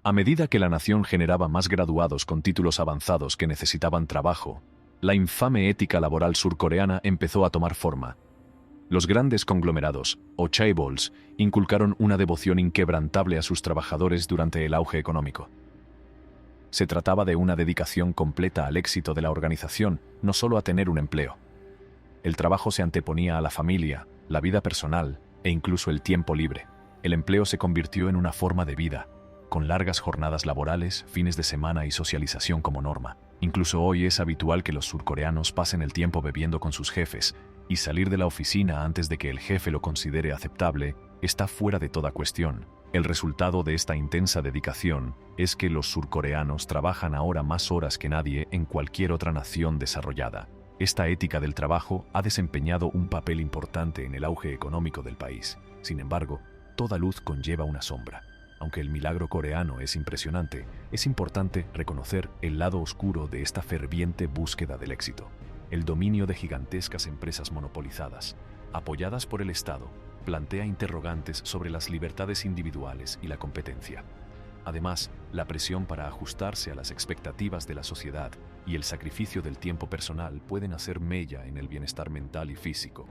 A medida que la nación generaba más graduados con títulos avanzados que necesitaban trabajo, la infame ética laboral surcoreana empezó a tomar forma. Los grandes conglomerados, o chaebols, inculcaron una devoción inquebrantable a sus trabajadores durante el auge económico. Se trataba de una dedicación completa al éxito de la organización, no solo a tener un empleo. El trabajo se anteponía a la familia, la vida personal e incluso el tiempo libre. El empleo se convirtió en una forma de vida, con largas jornadas laborales, fines de semana y socialización como norma. Incluso hoy es habitual que los surcoreanos pasen el tiempo bebiendo con sus jefes, y salir de la oficina antes de que el jefe lo considere aceptable está fuera de toda cuestión. El resultado de esta intensa dedicación es que los surcoreanos trabajan ahora más horas que nadie en cualquier otra nación desarrollada. Esta ética del trabajo ha desempeñado un papel importante en el auge económico del país. Sin embargo, toda luz conlleva una sombra. Aunque el milagro coreano es impresionante, es importante reconocer el lado oscuro de esta ferviente búsqueda del éxito. El dominio de gigantescas empresas monopolizadas, apoyadas por el Estado, plantea interrogantes sobre las libertades individuales y la competencia. Además, la presión para ajustarse a las expectativas de la sociedad y el sacrificio del tiempo personal pueden hacer mella en el bienestar mental y físico.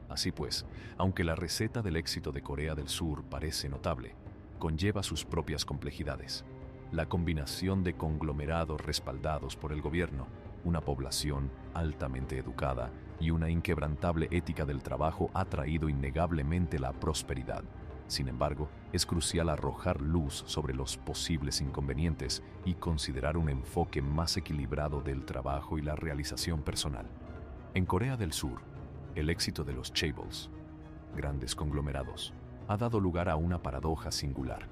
Así pues, aunque la receta del éxito de Corea del Sur parece notable, conlleva sus propias complejidades. La combinación de conglomerados respaldados por el gobierno, una población altamente educada y una inquebrantable ética del trabajo ha traído innegablemente la prosperidad. Sin embargo, es crucial arrojar luz sobre los posibles inconvenientes y considerar un enfoque más equilibrado del trabajo y la realización personal. En Corea del Sur, el éxito de los chaebols, grandes conglomerados, ha dado lugar a una paradoja singular.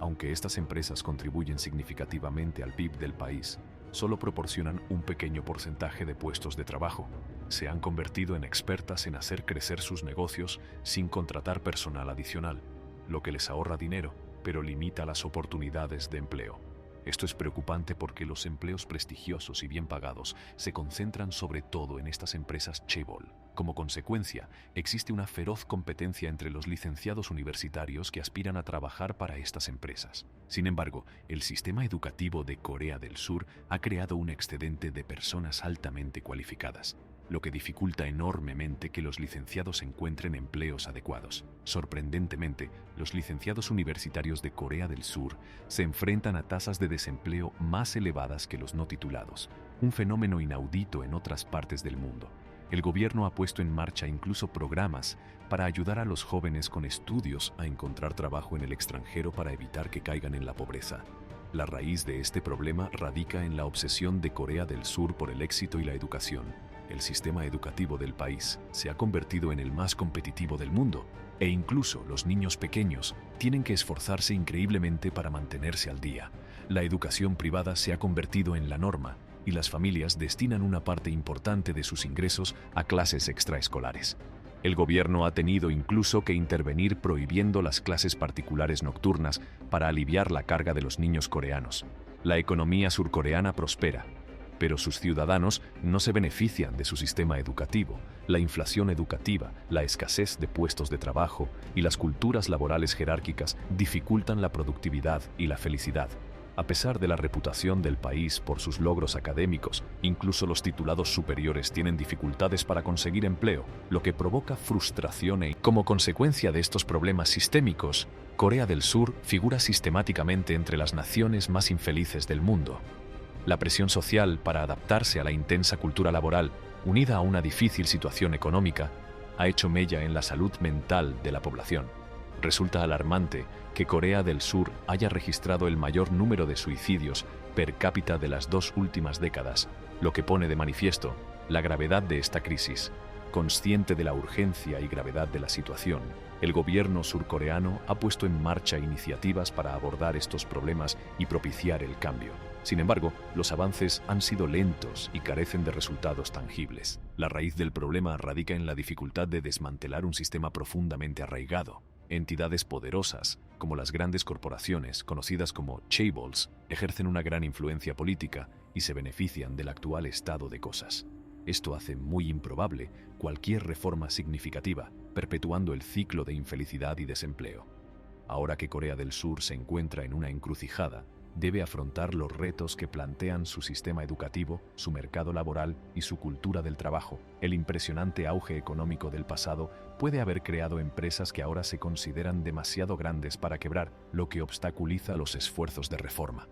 Aunque estas empresas contribuyen significativamente al PIB del país, solo proporcionan un pequeño porcentaje de puestos de trabajo. Se han convertido en expertas en hacer crecer sus negocios sin contratar personal adicional, lo que les ahorra dinero, pero limita las oportunidades de empleo. Esto es preocupante porque los empleos prestigiosos y bien pagados se concentran sobre todo en estas empresas chaebol. Como consecuencia, existe una feroz competencia entre los licenciados universitarios que aspiran a trabajar para estas empresas. Sin embargo, el sistema educativo de Corea del Sur ha creado un excedente de personas altamente cualificadas, lo que dificulta enormemente que los licenciados encuentren empleos adecuados. Sorprendentemente, los licenciados universitarios de Corea del Sur se enfrentan a tasas de desempleo más elevadas que los no titulados, un fenómeno inaudito en otras partes del mundo. El gobierno ha puesto en marcha incluso programas para ayudar a los jóvenes con estudios a encontrar trabajo en el extranjero para evitar que caigan en la pobreza. La raíz de este problema radica en la obsesión de Corea del Sur por el éxito y la educación. El sistema educativo del país se ha convertido en el más competitivo del mundo, e incluso los niños pequeños tienen que esforzarse increíblemente para mantenerse al día. La educación privada se ha convertido en la norma, y las familias destinan una parte importante de sus ingresos a clases extraescolares. El gobierno ha tenido incluso que intervenir prohibiendo las clases particulares nocturnas para aliviar la carga de los niños coreanos. La economía surcoreana prospera, pero sus ciudadanos no se benefician de su sistema educativo. La inflación educativa, la escasez de puestos de trabajo y las culturas laborales jerárquicas dificultan la productividad y la felicidad. A pesar de la reputación del país por sus logros académicos, incluso los titulados superiores tienen dificultades para conseguir empleo, lo que provoca frustración y, como consecuencia de estos problemas sistémicos, Corea del Sur figura sistemáticamente entre las naciones más infelices del mundo. La presión social para adaptarse a la intensa cultura laboral, unida a una difícil situación económica, ha hecho mella en la salud mental de la población. Resulta alarmante que Corea del Sur haya registrado el mayor número de suicidios per cápita de las 2 últimas décadas, lo que pone de manifiesto la gravedad de esta crisis. Consciente de la urgencia y gravedad de la situación, el gobierno surcoreano ha puesto en marcha iniciativas para abordar estos problemas y propiciar el cambio. Sin embargo, los avances han sido lentos y carecen de resultados tangibles. La raíz del problema radica en la dificultad de desmantelar un sistema profundamente arraigado. Entidades poderosas, como las grandes corporaciones, conocidas como chaebols, ejercen una gran influencia política y se benefician del actual estado de cosas. Esto hace muy improbable cualquier reforma significativa, perpetuando el ciclo de infelicidad y desempleo. Ahora que Corea del Sur se encuentra en una encrucijada, debe afrontar los retos que plantean su sistema educativo, su mercado laboral y su cultura del trabajo. El impresionante auge económico del pasado puede haber creado empresas que ahora se consideran demasiado grandes para quebrar, lo que obstaculiza los esfuerzos de reforma.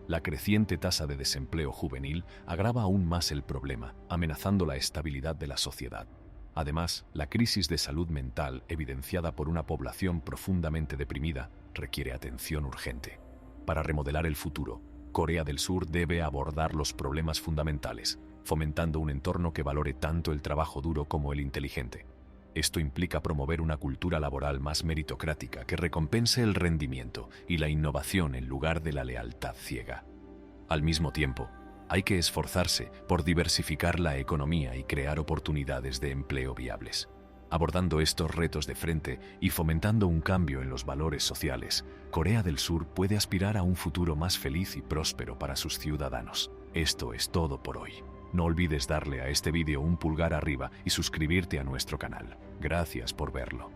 La creciente tasa de desempleo juvenil agrava aún más el problema, amenazando la estabilidad de la sociedad. Además, la crisis de salud mental evidenciada por una población profundamente deprimida requiere atención urgente. Para remodelar el futuro, Corea del Sur debe abordar los problemas fundamentales, fomentando un entorno que valore tanto el trabajo duro como el inteligente. Esto implica promover una cultura laboral más meritocrática que recompense el rendimiento y la innovación en lugar de la lealtad ciega. Al mismo tiempo, hay que esforzarse por diversificar la economía y crear oportunidades de empleo viables. Abordando estos retos de frente y fomentando un cambio en los valores sociales, Corea del Sur puede aspirar a un futuro más feliz y próspero para sus ciudadanos. Esto es todo por hoy. No olvides darle a este vídeo un pulgar arriba y suscribirte a nuestro canal. Gracias por verlo.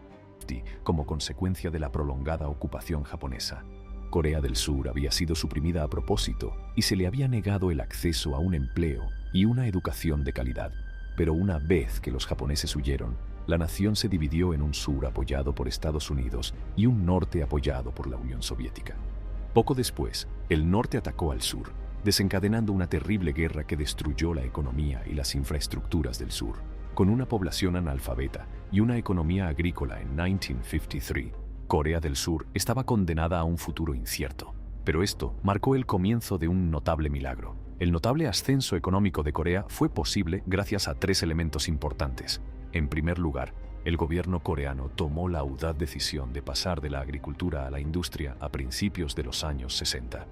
Como consecuencia de la prolongada ocupación japonesa, Corea del Sur había sido suprimida a propósito y se le había negado el acceso a un empleo y una educación de calidad. Pero una vez que los japoneses huyeron, la nación se dividió en un sur apoyado por Estados Unidos y un norte apoyado por la Unión Soviética. Poco después, el norte atacó al sur, desencadenando una terrible guerra que destruyó la economía y las infraestructuras del sur. Con una población analfabeta y una economía agrícola en 1953, Corea del Sur estaba condenada a un futuro incierto. Pero esto marcó el comienzo de un notable milagro. El notable ascenso económico de Corea fue posible gracias a tres elementos importantes. En primer lugar, el gobierno coreano tomó la audaz decisión de pasar de la agricultura a la industria a principios de los años 60.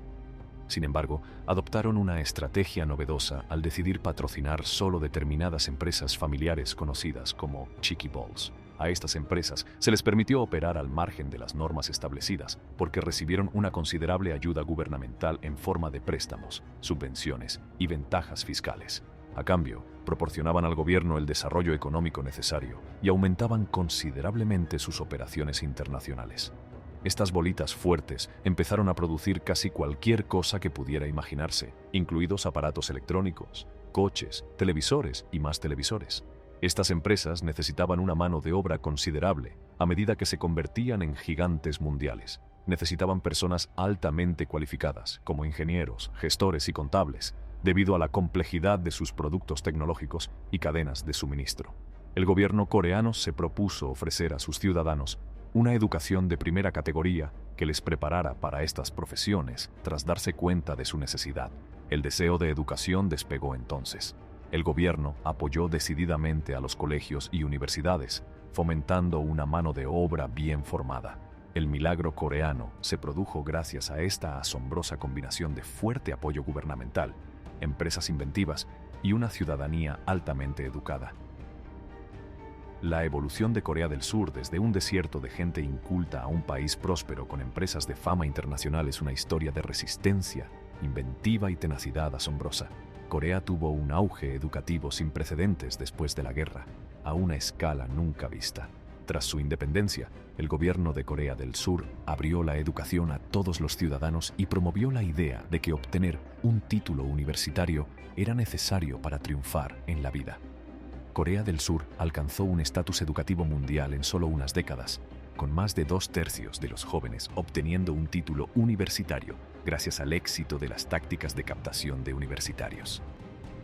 Sin embargo, adoptaron una estrategia novedosa al decidir patrocinar solo determinadas empresas familiares conocidas como Chikiballs. A estas empresas se les permitió operar al margen de las normas establecidas porque recibieron una considerable ayuda gubernamental en forma de préstamos, subvenciones y ventajas fiscales. A cambio, proporcionaban al gobierno el desarrollo económico necesario y aumentaban considerablemente sus operaciones internacionales. Estas bolitas fuertes empezaron a producir casi cualquier cosa que pudiera imaginarse, incluidos aparatos electrónicos, coches, televisores y más televisores. Estas empresas necesitaban una mano de obra considerable a medida que se convertían en gigantes mundiales. Necesitaban personas altamente cualificadas, como ingenieros, gestores y contables, debido a la complejidad de sus productos tecnológicos y cadenas de suministro. El gobierno coreano se propuso ofrecer a sus ciudadanos una educación de primera categoría que les preparara para estas profesiones tras darse cuenta de su necesidad. El deseo de educación despegó entonces. El gobierno apoyó decididamente a los colegios y universidades, fomentando una mano de obra bien formada. El milagro coreano se produjo gracias a esta asombrosa combinación de fuerte apoyo gubernamental, empresas inventivas y una ciudadanía altamente educada. La evolución de Corea del Sur desde un desierto de gente inculta a un país próspero con empresas de fama internacional es una historia de resistencia, inventiva y tenacidad asombrosa. Corea tuvo un auge educativo sin precedentes después de la guerra, a una escala nunca vista. Tras su independencia, el gobierno de Corea del Sur abrió la educación a todos los ciudadanos y promovió la idea de que obtener un título universitario era necesario para triunfar en la vida. Corea del Sur alcanzó un estatus educativo mundial en solo unas décadas, con más de 2/3 de los jóvenes obteniendo un título universitario gracias al éxito de las tácticas de captación de universitarios.